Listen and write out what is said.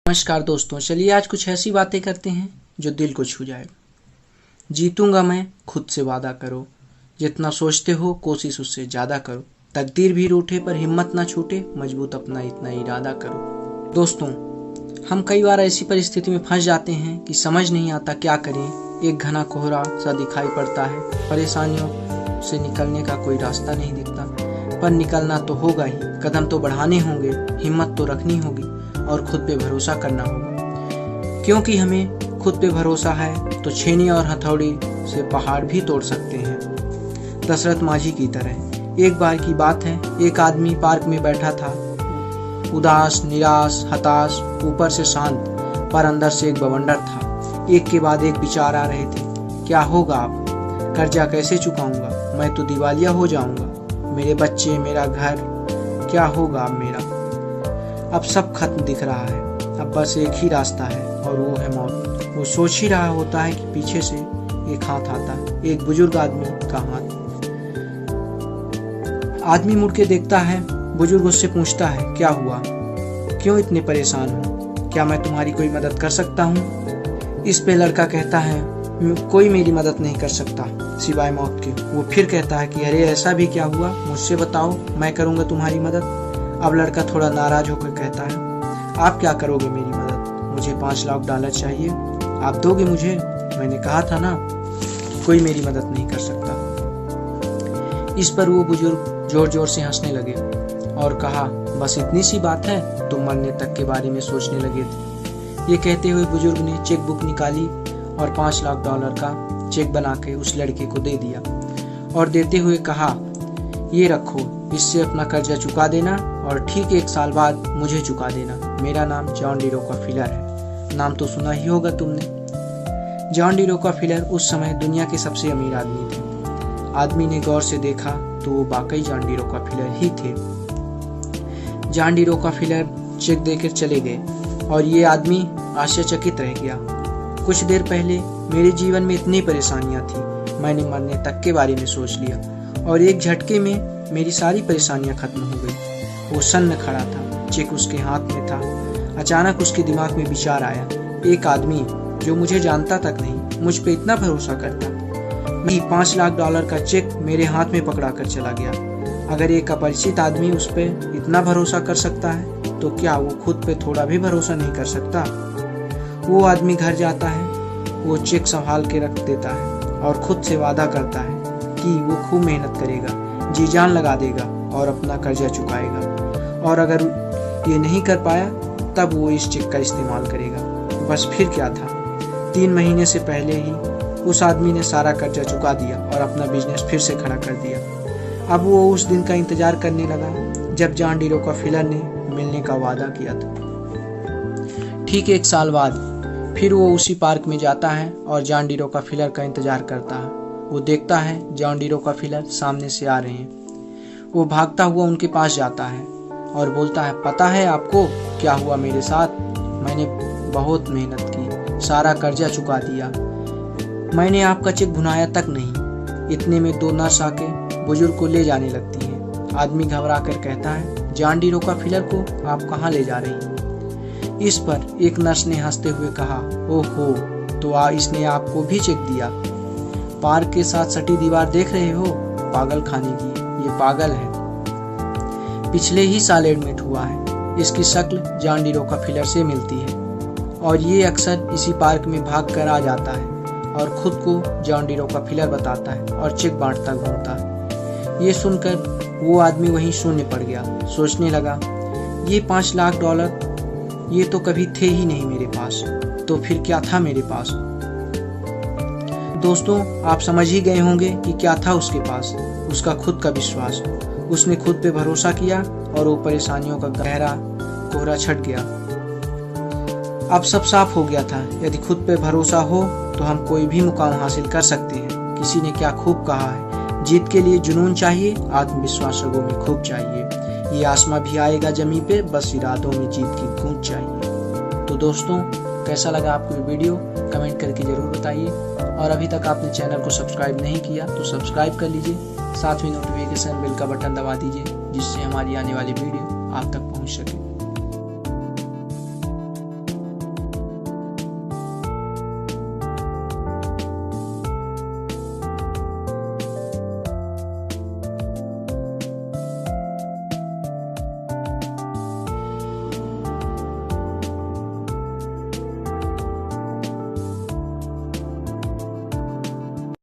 नमस्कार दोस्तों, चलिए आज कुछ ऐसी बातें करते हैं जो दिल को छू जाए। जीतूंगा मैं, खुद से वादा करो, जितना सोचते हो कोशिश उससे ज़्यादा करो, तकदीर भी रूठे पर हिम्मत ना छूटे, मजबूत अपना इतना इरादा करो। दोस्तों, हम कई बार ऐसी परिस्थिति में फंस जाते हैं कि समझ नहीं आता क्या करें। एक घना कोहरा सा दिखाई पड़ता है, परेशानियों से निकलने का कोई रास्ता नहीं दिखता, पर निकलना तो होगा ही। कदम तो बढ़ाने होंगे, हिम्मत तो रखनी होगी और खुद पे भरोसा करना होगा, क्योंकि हमें खुद पे भरोसा है तो छेनी और हथौड़ी से पहाड़ भी तोड़ सकते हैं। दशरथ माझी की तरह। एक बार की बात है, एक आदमी पार्क में बैठा था, उदास, निराश, हताश, ऊपर से शांत पर अंदर से एक बवंडर था। एक के बाद एक विचार आ रहे थे। क्या होगा अब? कर्जा कैसे चुकाऊंगा? मैं तो दिवालिया हो जाऊंगा। मेरे बच्चे, मेरा घर, क्या होगा अब मेरा? अब सब खत्म दिख रहा है, अब बस एक ही रास्ता है और वो है मौत। वो सोच ही रहा होता है कि पीछे से एक हाथ आता है, एक बुजुर्ग आदमी का हाथ। आदमी मुड़ के देखता है, बुजुर्ग उससे पूछता है, क्या हुआ? क्यों इतने परेशान हो? क्या मैं तुम्हारी कोई मदद कर सकता हूँ? इस पे लड़का कहता है, कोई मेरी मदद नहीं कर सकता सिवाय मौत के। वो फिर कहता है कि अरे ऐसा भी क्या हुआ, मुझसे बताओ, मैं करूँगा तुम्हारी मदद। अब लड़का थोड़ा नाराज होकर कहता है, आप क्या करोगे मेरी मदद? मुझे $5 लाख चाहिए, आप दोगे मुझे? मैंने कहा था ना, कोई मेरी मदद नहीं कर सकता। इस पर वो बुजुर्ग जोर जोर से हंसने लगे और कहा, बस इतनी सी बात है, तुम मरने तक के बारे में सोचने लगे थे। ये कहते हुए बुजुर्ग ने चेक बुक निकाली और $5 लाख का चेक बना के उस लड़के को दे दिया और देते हुए कहा, ये रखो, इससे अपना कर्जा चुका देना और ठीक 1 साल बाद मुझे चुका देना। मेरा नाम जॉन डी रॉकफेलर है। नाम तो सुना ही होगा तुमने। जॉन डी रॉकफेलर उस समय दुनिया के सबसे अमीर आदमी थे। आदमी ने गौर से देखा तो वो वाकई जॉन डी रॉकफेलर ही थे। जॉन डी रॉकफेलर चेक देकर चले गए और ये आदमी आश्चर्यचकित रह गया। कुछ देर पहले मेरे जीवन में इतनी परेशानियां थी, मैंने मरने तक के बारे में सोच लिया और एक झटके में मेरी सारी परेशानियां खत्म हो गई। वो सन्न खड़ा था, चेक उसके हाथ में था। अचानक उसके दिमाग में विचार आया, एक आदमी जो मुझे जानता तक नहीं, मुझ पे इतना भरोसा करता। मैं $5 लाख का चेक मेरे हाथ में पकड़ा कर चला गया। अगर एक अपरिचित आदमी उस पे इतना भरोसा कर सकता है तो क्या वो खुद पे थोड़ा भी भरोसा नहीं कर सकता? वो आदमी घर जाता है, वो चेक संभाल के रख देता है और खुद से वादा करता है कि वो खूब मेहनत करेगा, जी जान लगा देगा और अपना कर्जा चुकाएगा। और अगर ये नहीं कर पाया तब वो इस चेक का इस्तेमाल करेगा। बस फिर क्या था, 3 महीने से पहले ही उस आदमी ने सारा कर्जा चुका दिया और अपना बिजनेस फिर से खड़ा कर दिया। अब वो उस दिन का इंतजार करने लगा जब जॉन डी रॉकफेलर ने मिलने का वादा किया था। ठीक 1 साल बाद फिर वो उसी पार्क में जाता है और जॉन डी रॉकफेलर का इंतजार करता है। वो देखता है जॉन डी रॉकफेलर सामने से आ रहे हैं। वो भागता हुआ उनके पास जाता है और बोलता है, पता है आपको क्या हुआ मेरे साथ? मैंने बहुत मेहनत की, सारा कर्जा चुका दिया, मैंने आपका चेक भुनाया तक नहीं। इतने में 2 नर्स आके बुजुर्ग को ले जाने लगती हैं। आदमी घबरा कर कहता है, जॉन डी रॉकफेलर को आप कहाँ ले जा रही हैं? इस पर एक नर्स ने हंसते हुए कहा, ओहो, तो इसने आपको भी चेक दिया। पार्क के साथ सटी दीवार देख रहे हो? पागल खाने की, ये पागल है। पिछले ही साल एडमिट हुआ है। इसकी शक्ल जॉन डी रॉकफेलर से मिलती है और ये अक्सर इसी पार्क में भाग कर आ जाता है और खुद को जॉन डी रॉकफेलर बताता है और चेक बांटता घूमता है। ये सुनकर वो आदमी वहीं शून्य पड़ गया। सोचने लगा, ये $5 लाख ये तो कभी थे ही नहीं मेरे पास, तो फिर क्या था मेरे पास? दोस्तों, आप समझ ही गए होंगे कि क्या था उसके पास। उसका खुद का विश्वास। उसने खुद पे भरोसा किया और वो परेशानियों का गहरा कोहरा छट गया। अब सब साफ हो गया था। यदि खुद पे भरोसा हो तो हम कोई भी मुकाम हासिल कर सकते हैं। किसी ने क्या खूब कहा है, जीत के लिए जुनून चाहिए, आत्मविश्वास रगों में खूब चाहिए। ये आसमां भी आएगा जमीन पे, बस इरादों में जीत की गूंज चाहिए। तो दोस्तों, कैसा लगा आपको ये वीडियो? कमेंट करके जरूर बताइए और अभी तक आपने चैनल को सब्सक्राइब नहीं किया तो सब्सक्राइब कर लीजिए। साथ में नोटिफिकेशन बेल का बटन दबा दीजिए जिससे हमारी आने वाली वीडियो आप तक पहुंच सके।